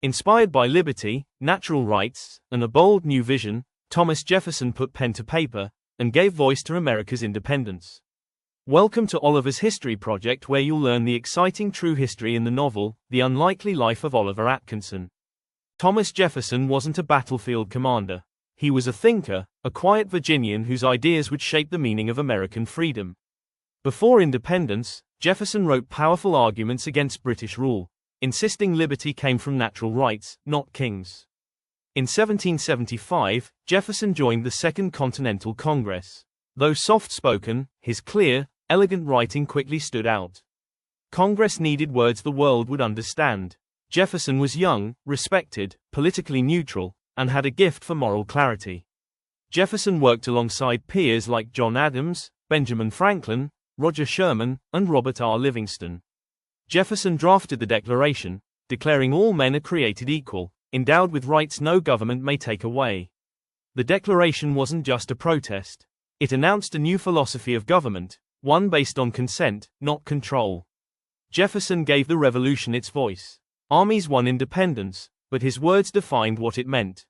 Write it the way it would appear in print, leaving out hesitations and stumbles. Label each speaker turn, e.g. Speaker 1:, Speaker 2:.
Speaker 1: Inspired by liberty, natural rights, and a bold new vision, Thomas Jefferson put pen to paper and gave voice to America's independence. Welcome to Oliver's History Project, where you'll learn the exciting true history in the novel, The Unlikely Life of Oliver Atkinson. Thomas Jefferson wasn't a battlefield commander. He was a thinker, a quiet Virginian whose ideas would shape the meaning of American freedom. Before independence, Jefferson wrote powerful arguments against British rule, insisting liberty came from natural rights, not kings. In 1775, Jefferson joined the Second Continental Congress. Though soft-spoken, his clear, elegant writing quickly stood out. Congress needed words the world would understand. Jefferson was young, respected, politically neutral, and had a gift for moral clarity. Jefferson worked alongside peers like John Adams, Benjamin Franklin, Roger Sherman, and Robert R. Livingston. Jefferson drafted the Declaration, declaring all men are created equal, endowed with rights no government may take away. The Declaration wasn't just a protest. It announced a new philosophy of government, one based on consent, not control. Jefferson gave the revolution its voice. Armies won independence, but his words defined what it meant.